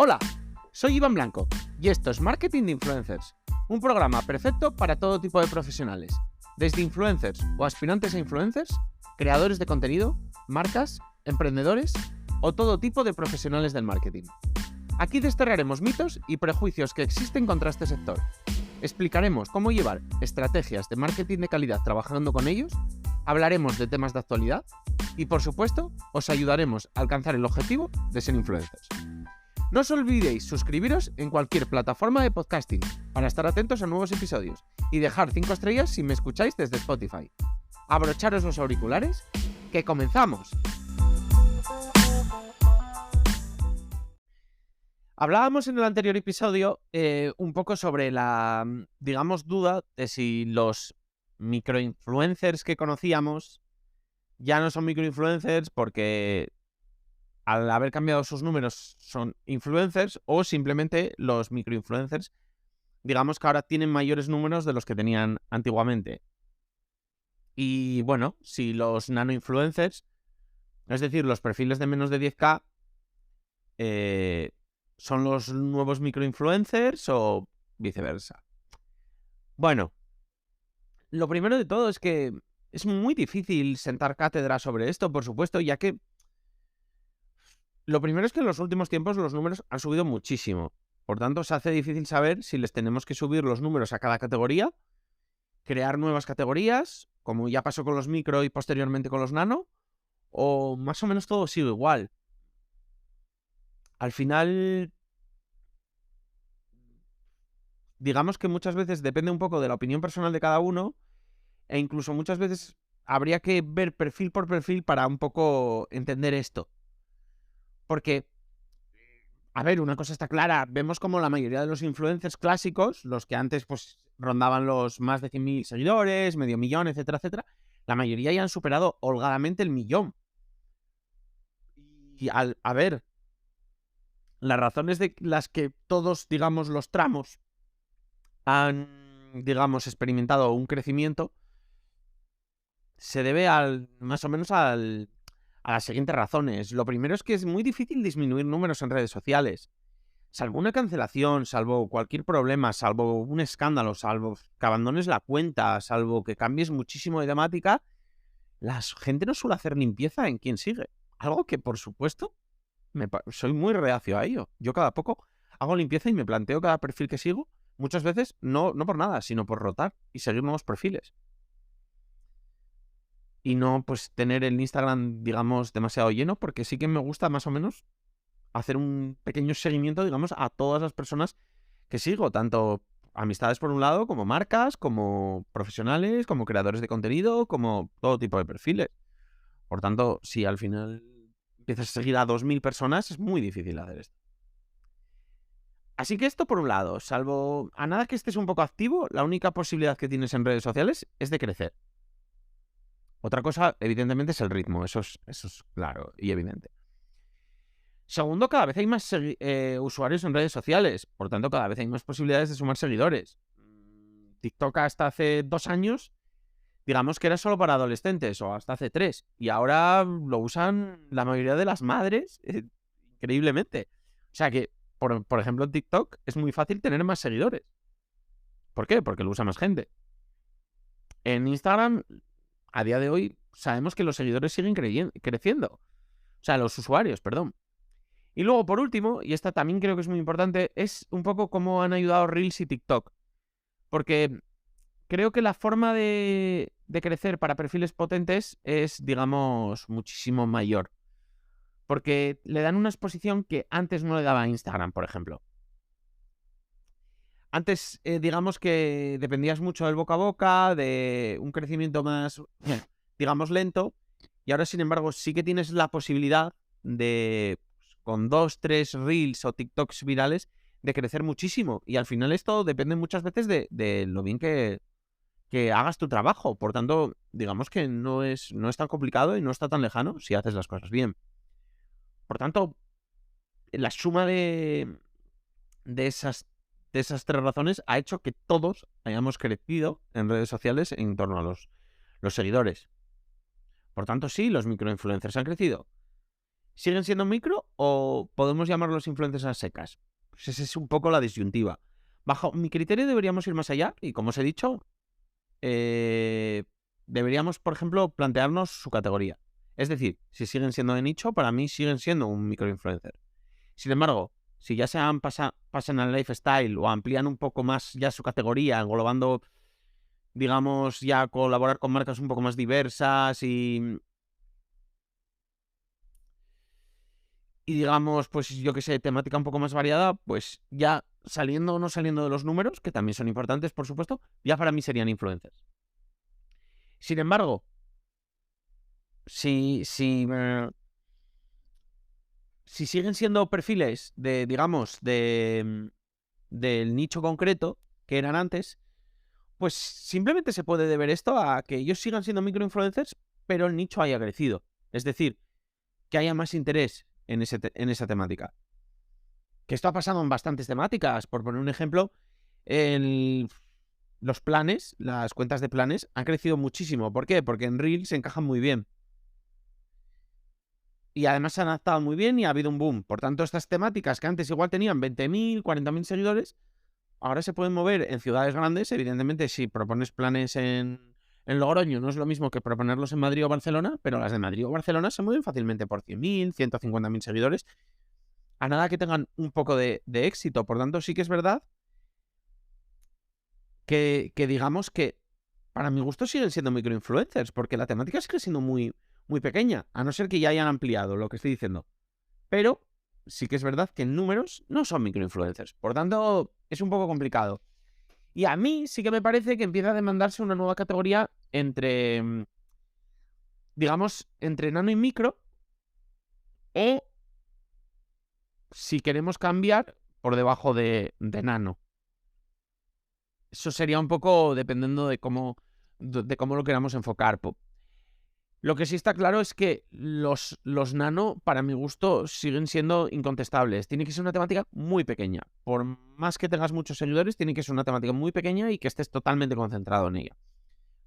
Hola, soy Iván Blanco y esto es Marketing de Influencers, un programa perfecto para todo tipo de profesionales, desde influencers o aspirantes a influencers, creadores de contenido, marcas, emprendedores o todo tipo de profesionales del marketing. Aquí desterraremos mitos y prejuicios que existen contra este sector. Explicaremos cómo llevar estrategias de marketing de calidad trabajando con ellos, hablaremos de temas de actualidad y, por supuesto, os ayudaremos a alcanzar el objetivo de ser influencers. No os olvidéis suscribiros en cualquier plataforma de podcasting para estar atentos a nuevos episodios y dejar 5 estrellas si me escucháis desde Spotify. Abrocharos los auriculares, que comenzamos. Hablábamos en el anterior episodio un poco sobre la, duda de si los microinfluencers que conocíamos ya no son microinfluencers porque al haber cambiado sus números son influencers, o simplemente los microinfluencers, digamos que ahora tienen mayores números de los que tenían antiguamente. Y bueno, si los nanoinfluencers, es decir, los perfiles de menos de 10K, son los nuevos microinfluencers o viceversa. Bueno, lo primero de todo es que es muy difícil sentar cátedra sobre esto, por supuesto, ya que lo primero es que en los últimos tiempos los números han subido muchísimo. Por tanto, se hace difícil saber si les tenemos que subir los números a cada categoría, crear nuevas categorías, como ya pasó con los micro y posteriormente con los nano, o más o menos todo sigue igual. Al final, digamos que muchas veces depende un poco de la opinión personal de cada uno, e incluso muchas veces habría que ver perfil por perfil para un poco entender esto. Porque, a ver, una cosa está clara, vemos como la mayoría de los influencers clásicos, los que antes pues rondaban los más de 100.000 seguidores, medio millón, etcétera, etcétera, la mayoría ya han superado holgadamente el millón. Y a ver, las razones de las que todos, digamos, los tramos han, digamos, experimentado un crecimiento se debe más o menos a las siguientes razones. Lo primero es que es muy difícil disminuir números en redes sociales. Salvo una cancelación, salvo cualquier problema, salvo un escándalo, salvo que abandones la cuenta, salvo que cambies muchísimo de temática, la gente no suele hacer limpieza en quien sigue. Algo que, por supuesto, soy muy reacio a ello. Yo cada poco hago limpieza y me planteo cada perfil que sigo, muchas veces no por nada, sino por rotar y seguir nuevos perfiles. Y no pues tener el Instagram, digamos, demasiado lleno, porque sí que me gusta más o menos hacer un pequeño seguimiento, digamos, a todas las personas que sigo, tanto amistades por un lado, como marcas, como profesionales, como creadores de contenido, como todo tipo de perfiles. Por tanto, si al final empiezas a seguir a 2.000 personas, es muy difícil hacer esto. Así que esto por un lado, salvo a nada que estés un poco activo, la única posibilidad que tienes en redes sociales es de crecer. Otra cosa, evidentemente, es el ritmo, eso es claro y evidente. Segundo, cada vez hay más usuarios en redes sociales, por tanto, cada vez hay más posibilidades de sumar seguidores. TikTok hasta hace 2 años, digamos que era solo para adolescentes, o hasta hace 3, y ahora lo usan la mayoría de las madres, increíblemente. O sea que, por ejemplo, en TikTok es muy fácil tener más seguidores. ¿Por qué? Porque lo usa más gente. En Instagram, a día de hoy, sabemos que los seguidores siguen creciendo. O sea, los usuarios, perdón. Y luego, por último, y esta también creo que es muy importante, es un poco cómo han ayudado Reels y TikTok. Porque creo que la forma de crecer para perfiles potentes es, digamos, muchísimo mayor. Porque le dan una exposición que antes no le daba a Instagram, por ejemplo. Antes, digamos que dependías mucho del boca a boca, de un crecimiento más, digamos, lento. Y ahora, sin embargo, sí que tienes la posibilidad de, con 2, 3 Reels o TikToks virales, de crecer muchísimo. Y al final esto depende muchas veces de lo bien que hagas tu trabajo. Por tanto, digamos que no es tan complicado y no está tan lejano si haces las cosas bien. Por tanto, la suma de esas 3 razones ha hecho que todos hayamos crecido en redes sociales en torno a los seguidores. Por tanto, sí, los microinfluencers han crecido. ¿Siguen siendo micro o podemos llamarlos influencers a secas? Pues esa es un poco la disyuntiva. Bajo mi criterio deberíamos ir más allá y, como os he dicho, deberíamos, por ejemplo, plantearnos su categoría. Es decir, si siguen siendo de nicho, para mí siguen siendo un microinfluencer. Sin embargo, si ya pasan al lifestyle o amplían un poco más ya su categoría, englobando, digamos, ya colaborar con marcas un poco más diversas y digamos, pues yo que sé, temática un poco más variada, pues ya saliendo o no saliendo de los números, que también son importantes, por supuesto, ya para mí serían influencers. Sin embargo, si siguen siendo perfiles de, digamos, del nicho concreto que eran antes, pues simplemente se puede deber esto a que ellos sigan siendo microinfluencers, pero el nicho haya crecido. Es decir, que haya más interés en esa temática. Que esto ha pasado en bastantes temáticas. Por poner un ejemplo, los planes, las cuentas de planes, han crecido muchísimo. ¿Por qué? Porque en Reels se encajan muy bien. Y además se han adaptado muy bien y ha habido un boom. Por tanto, estas temáticas que antes igual tenían 20.000, 40.000 seguidores, ahora se pueden mover en ciudades grandes. Evidentemente, si propones planes en Logroño, no es lo mismo que proponerlos en Madrid o Barcelona, pero las de Madrid o Barcelona se mueven fácilmente por 100.000, 150.000 seguidores, a nada que tengan un poco de éxito. Por tanto, sí que es verdad que digamos que para mi gusto siguen siendo microinfluencers, porque la temática sigue siendo muy, muy pequeña, a no ser que ya hayan ampliado lo que estoy diciendo. Pero sí que es verdad que en números no son microinfluencers. Por tanto, es un poco complicado. Y a mí sí que me parece que empieza a demandarse una nueva categoría entre, digamos, entre nano y micro, o si queremos cambiar, por debajo de nano. Eso sería un poco dependiendo de cómo lo queramos enfocar. Lo que sí está claro es que los nano, para mi gusto, siguen siendo incontestables. Tiene que ser una temática muy pequeña. Por más que tengas muchos seguidores, tiene que ser una temática muy pequeña y que estés totalmente concentrado en ella.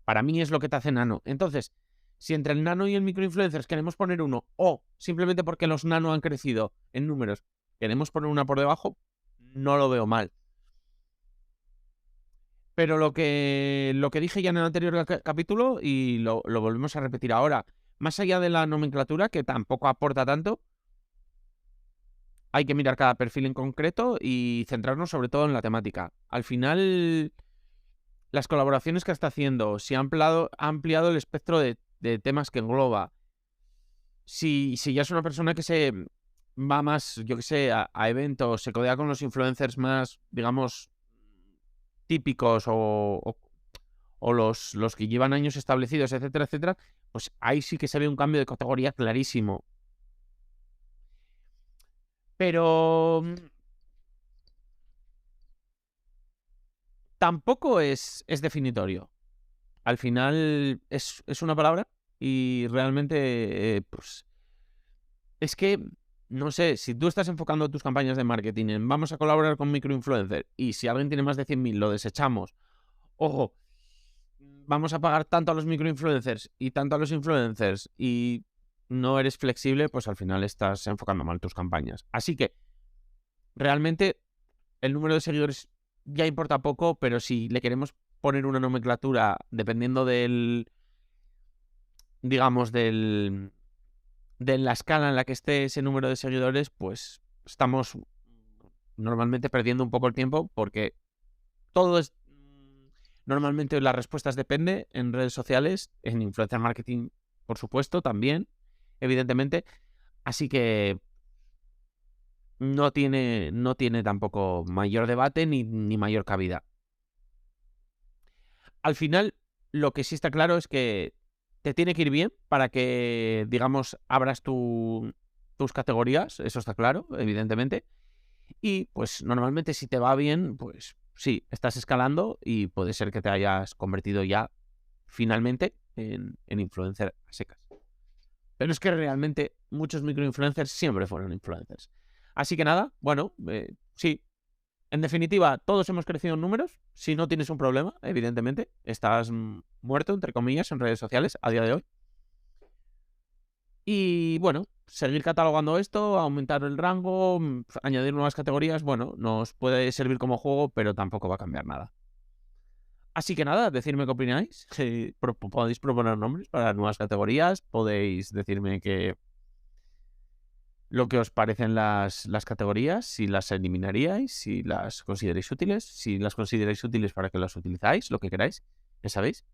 Para mí es lo que te hace nano. Entonces, si entre el nano y el microinfluencers queremos poner uno, o simplemente porque los nano han crecido en números, queremos poner una por debajo, no lo veo mal. Pero lo que dije ya en el anterior capítulo, y lo volvemos a repetir ahora, más allá de la nomenclatura, que tampoco aporta tanto, hay que mirar cada perfil en concreto y centrarnos sobre todo en la temática. Al final, las colaboraciones que está haciendo, si ha ampliado el espectro de temas que engloba, si ya es una persona que se va más, yo que sé, a eventos, se codea con los influencers más, digamos, típicos o los que llevan años establecidos, etcétera, etcétera, pues ahí sí que se ve un cambio de categoría clarísimo. Pero tampoco es definitorio. Al final es una palabra y realmente, pues, es que, no sé, si tú estás enfocando tus campañas de marketing en vamos a colaborar con microinfluencer y si alguien tiene más de 100.000 lo desechamos, ojo, vamos a pagar tanto a los microinfluencers y tanto a los influencers y no eres flexible, pues al final estás enfocando mal tus campañas. Así que realmente el número de seguidores ya importa poco, pero si le queremos poner una nomenclatura dependiendo digamos, de la escala en la que esté ese número de seguidores, pues estamos normalmente perdiendo un poco el tiempo porque todo es... Normalmente las respuestas depende en redes sociales, en influencer marketing, por supuesto, también, evidentemente. Así que no tiene tampoco mayor debate ni mayor cabida. Al final, lo que sí está claro es que te tiene que ir bien para que, digamos, abras tus categorías, eso está claro, evidentemente. Y pues normalmente si te va bien, pues sí, estás escalando y puede ser que te hayas convertido ya finalmente en influencer a secas. Pero es que realmente muchos microinfluencers siempre fueron influencers. Así que nada, bueno, sí. En definitiva, todos hemos crecido en números. Si no tienes un problema, evidentemente, estás muerto, entre comillas, en redes sociales a día de hoy. Y bueno, seguir catalogando esto, aumentar el rango, añadir nuevas categorías, bueno, nos puede servir como juego, pero tampoco va a cambiar nada. Así que nada, decirme qué opináis. Podéis proponer nombres para nuevas categorías, podéis decirme lo que os parecen las categorías, si las eliminaríais, si las consideráis útiles, si las consideráis útiles para que las utilizáis, lo que queráis, ya sabéis.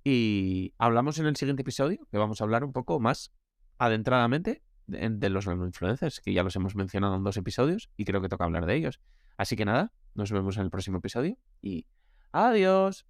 Y hablamos en el siguiente episodio, que vamos a hablar un poco más adentradamente de los nanoinfluencers, que ya los hemos mencionado en 2 episodios y creo que toca hablar de ellos. Así que nada, nos vemos en el próximo episodio y adiós.